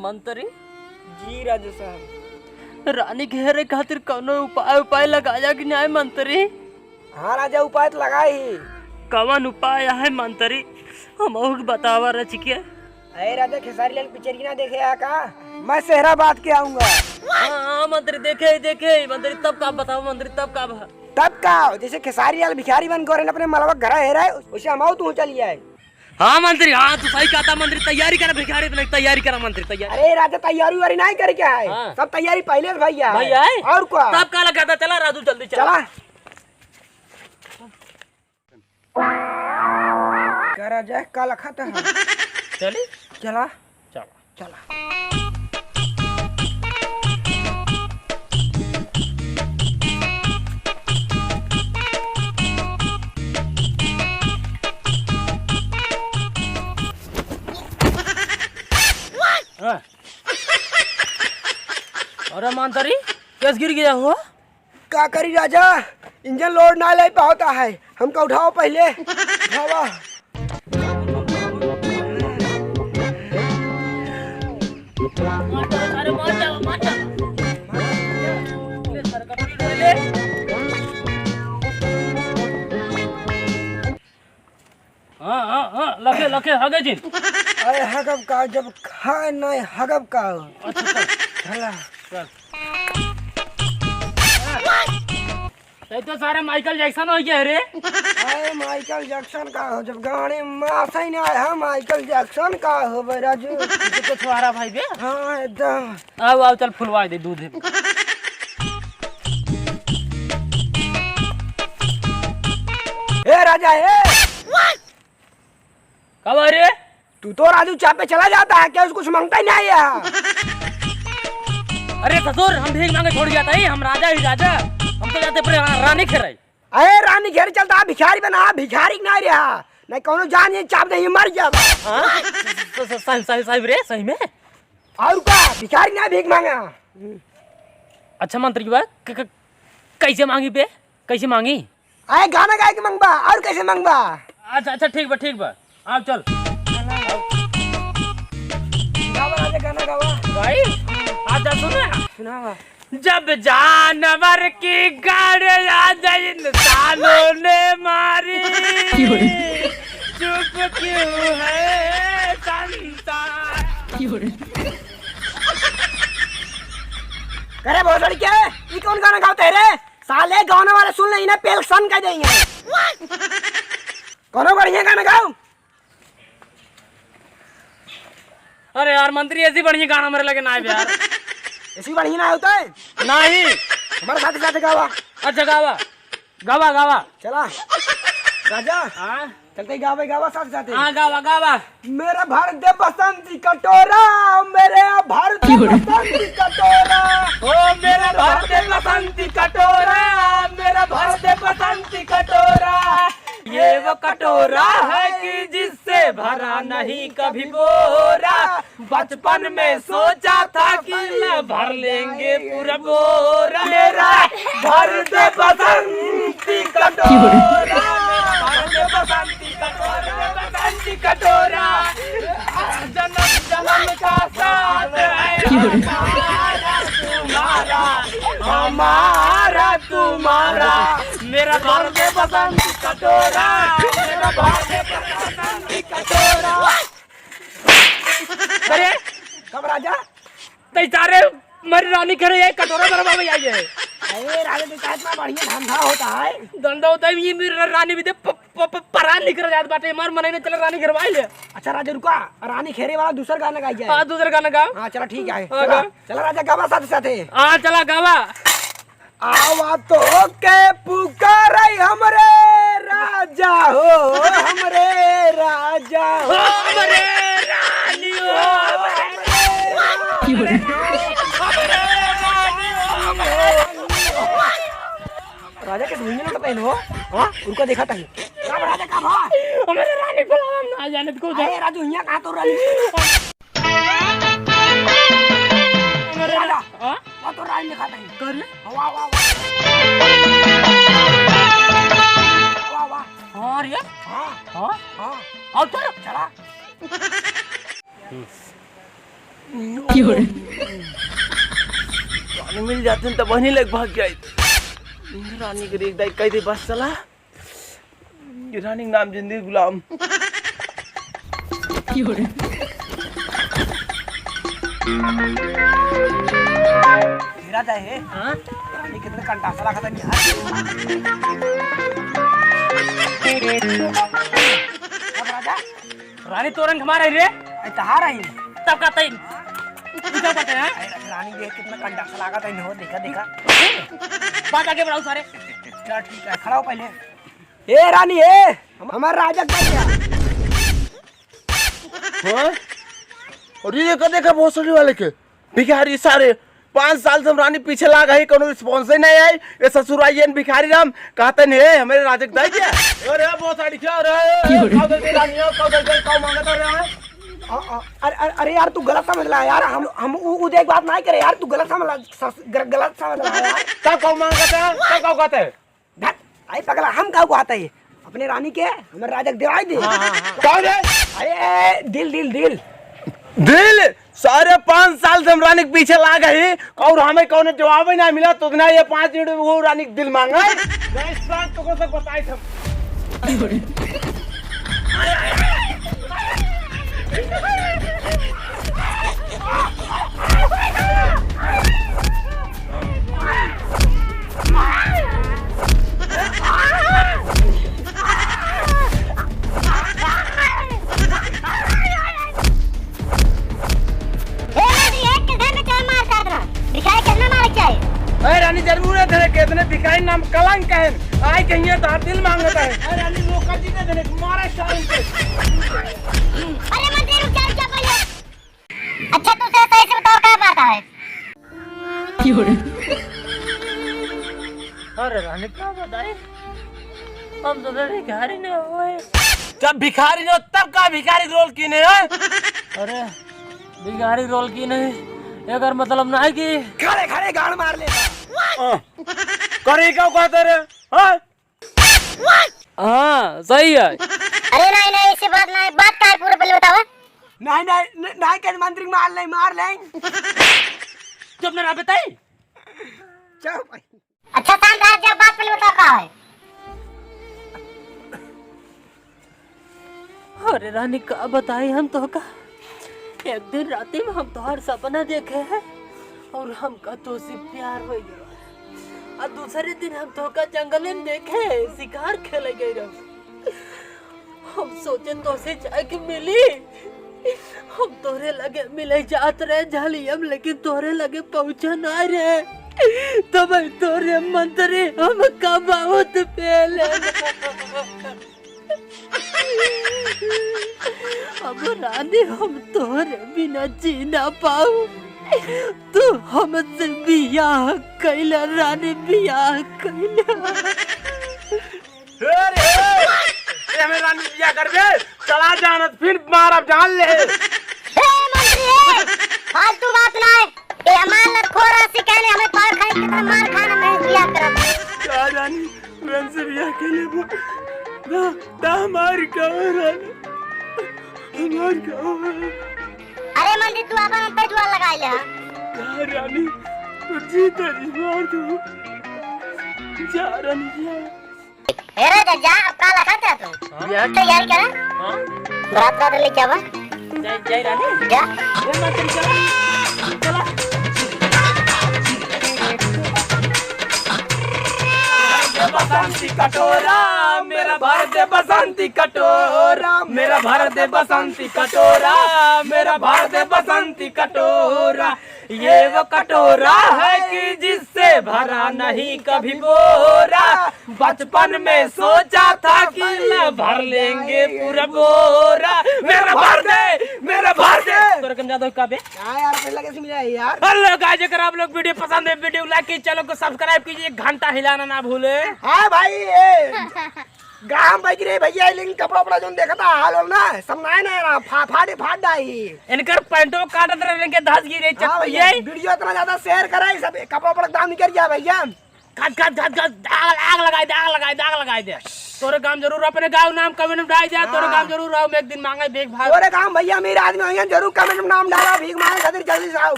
मंत्री जी राजा साहब। रानी घेरे खातिर कौनो उपाय लगाया कि नहीं मंत्री? हाँ राजा, उपाय तो लगाए ही। कौन उपाय है मंत्री? हम बतावा रचिके। अरे राजा, खेसारी लाल पिक्चर की ना देखे है का? मैं शहराबाद के आऊंगा। हाँ मंत्री देखे मंत्री, तब का बताओ मंत्री, तब का जैसे खेसारी लाल भिखारी बन गए अपने मलबा घर है रहे, उसे हम तू चली आए। हाँ मंत्री, हाँ तू सही कहता मंत्री, तैयारी करा भिखारी तो नहीं, तैयारी करा मंत्री तैयारी। अरे राजा, तैयारी वारी नहीं करे क्या है? हाँ। सब तैयारी पहले से भैया है और क्या? तब का लगा था। चला राजू जल्दी चला क्या राजा का लखा था? चली चला चला चला। अरे मंत्री कैसे गिर गया हुआ? क्या करी राजा, इंजन लोड ना ले पाता है, हमको उठाओ पहले। उठावा। हाँ लखे हगे जी। अरे हगब का जब खाए नहीं हगब का। अच्छा तो सारे माइकल जैक्सन हो गया रे। अरे माइकल जैक्सन का हो, जब गाने मासा ही नहीं है माइकल जैक्सन का हो राजू। तो छुआरा भाई बे। हाँ एकदम। आओ चल फुलवा दे दूध। ए राजा ए, कब अरे तू तो राजू चाप पे चला जाता है क्या? कुछ मांगता ही नहीं है। अरे ससुर, हम भीख मांगे छोड़ जाता है, हम राजा ही राजा, हम तो जाते पर रानी खेर। अरे रानी घेर चलता, भिखारी बना, भिखारी नहीं रहा नहीं कोनो जान, ये चाप नहीं मर गया। साहिब रे सही में। और क्या भिखारी नहीं भीख मांगा। अच्छा मंत्री की बात कैसे मांगी पे, कैसे मांगी? अरे गाना गा के मांगबा और कैसे मांगबा? अच्छा ठीक बा आओ चल। गावा राजा, गाना गावा भाई। आजा सुना। जब जानवर की गाड़ी आ जाए इंसानों ने मारी, चुप क्यों है संसार। करे बहुत लड़के, ये कौन गाना गाते रे? साले गाने वाले सुन ले, इन्हें पेल्सन कह देंगे। कौन बढ़िया गाना गाओ? अरे यार मंत्री, ऐसी बढ़िया गाना मेरे लगे ना है यार। ऐसी बढ़िया ना होता है नहीं, हमारे साथ साथ गावा। अच्छा गावा चला राजा। हाँ चलते गावा साथ साथ। हाँ गावा। मेरा भारत बसंती कटोरा, मेरे भारत बसंती कटोरा, ओ मेरा भारत बसंती कटोरा, मेरा भारत बसंती कटोरा। ये वो कटोरा है कि जिससे भरा नहीं कभी बोरा, बचपन में सोचा था कि मैं भर लेंगे पूरा बोरा। मेरा भारत बसंती कटोरा, भारत बसंती कटोरा, बसंती कटोरा, जन्म का साथ है हमारा तुम्हारा, मेरा भारत बसंती कटोरा, मेरा भारत बसंती कटोरा। अरे कब राजा? सारे मेरी रानी करे ये कटोरा बरबा में आई है। अरे राजा तो इतना बढ़िया धंधा होता है। धंधा होता है, ये मेरी रानी भी दे परान निकल जात बाटे, मार मने चल रानी घरवाई ले। अच्छा राजा रुका, रानी खेरे वाला दूसरा गाना गाई जाए। हाँ दूसरा गाना गाओ। हाँ चला ठीक है। हाँ, चला राजा गावा साथ साथ। हाँ चला गावा। आवा तो के पुकार हमरे राजा हो, हमरे राजा हो, हमरे रानी हो, हमरे राजा के धुइयां का पहन हो। हां उनको देखा था कब राजा कब हो? हमारे रानी को ना जाने को। अरे राजू यहाँ कहाँ तो रानी? हमारे राजा हां वो तो रानी दिखाता है। कर ले। वाह वाह वाह वाह। और ये हाँ हाँ हाँ अब चलो चला। रानी मिल जाते तो वहीं लग भाग गया। रानी के एक दाई कह दे बस चला। रानी नाम जिंदगी गुलाम। मेरा जाए है रानी कितने कंटासा लगा था यार। अब राजा रानी तोरन हमारे रे तहार आई तब कहते हैं क्या कहते हैं रानी देख कितना कंटासा लगा था इन्हों देखा देखा। बात आगे बढ़ाओ सारे। चल ठीक है खड़ा हो पहले। ए रानी है हमारा राजा क्या क्या हाँ? और ये देखा भोसड़ी वाले के भिखारी सारे 5 साल से हम रानी पीछे लाग है कोनो रिस्पांस ही नहीं आई। ये ससुराई भिखारी राम कहते नहीं है हमारे राजा दाई क्या। अरे भोसड़ी क्या रे कौन दे रानी कौन मांगता रे। अरे यार तू गलत समझ रहा है यार। हम वो देख बात नहीं करे यार। तू गलत समझ रहा है यार। तब कौन मांगता है तब कौन कहते है आई पगला हम का को आता है अपने रानी के हमारे राजा के दिवाई दे। कौन है अरे दिल दिल दिल दिल सारे 5 साल से हम रानी के पीछे ला गए और हमें कौन जवाब ही नहीं मिला तो ना ये 5 मिनट में वो रानी के दिल मांगा है। इस बात तो को सब बताए थे। रानी जरूर है कितने भिखारी नाम कलंक है आए कहीं तो दिल मांगता है। रानी मौका जी ने देने मारे शाम पे। अरे मंत्री रुक जा पहले। अच्छा तू सही से बताओ क्या बात है। अरे रानी क्या बताए हम तो भिखारी नहीं हुए। जब भिखारी नहीं तब का भिखारी रोल की नहीं है। अरे भिखारी रोल की नहीं अगर मतलब ना है कि खड़े खड़े गाड़ मार ले करे क्या कहते रे। हाँ सही है। अरे नहीं ऐसी बात नहीं बात का पूरा पहले बताओ। नहीं कैसे मंत्री मार ले चुप ना बताई। चल भाई अच्छा शांत रह जा बात पहले बताओ क्या है। अरे रानी का बताई हम तो का एक दिन रात में हम तोहर सपना देखे हैं और हमका तो से प्यार हो गया और दूसरे दिन हम तो का जंगल में देखे शिकार खेले गए रहो। हम सोचे तो से जाके मिली हम तोरे लगे मिले जात रहे झालियम लेकिन तोरे लगे पहुंचा ना रहे तब तोरे मंत्री हम का बहुत पहले। अब रानी हम तोरे बिना जी ना पाऊ तू हमसे बियाह कैला रानी बियाह कैला। हमें रानी बियाह कर दे चला जाना फिर मारब जान ले। मंत्री फालतू बात ना है ये अमानत खोरा से कहने हमें पार खाई कितना मार खाना मैं बियाह करब। क्या रानी रन से बियाह के लिए हमारी अरे मंत्री तू अपन पे जुआ लगाई ले। रानी तू जीते जी मार दो जा रानी जा। हेरे जा अब काला खाते तू यार तैयारी कर। हां रात रात ले जावा जय रानी जा ये मत चला बसंती कटोरा मेरा भर दे बसंती कटोरा मेरा भर दे बसंती कटोरा मेरा भर दे बसंती कटोरा ये वो कटोरा है कि जिससे भरा नहीं कभी बोरा बचपन में सोचा था कि मैं भर लेंगे पूरा बोरा मेरा भर दे तोरा कम ज्यादा का बे यार पहले कैसे मिला यार। हेलो गाइस अगर आप लोग वीडियो पसंद है वीडियो लाइक कीजिए चैनल को सब्सक्राइब कीजिए घंटा हिलाना ना भूले। हाँ भाई गांव बैठ रे भैया लेकिन कपड़ा उपड़ा जो देखा था हाल ना सब ना फाड़ डाई इनकर पैंटो काटत रहे के धस गिरे हाँ भैया वीडियो इतना ज्यादा शेयर कराई सब कपड़ा उपड़ा दाम निकल गया भैया। आग लगाई दे तोरे काम जरूर अपने गाँव नाम कमेंट में डाल दिया। तोरे काम जरूर आओ, मैं एक दिन मांगे भीख भाग। तोरे काम भैया मेरे आदमी होंगे जरूर कमेंट में नाम डाला भीख मांगे खातिर जल्दी से आओ।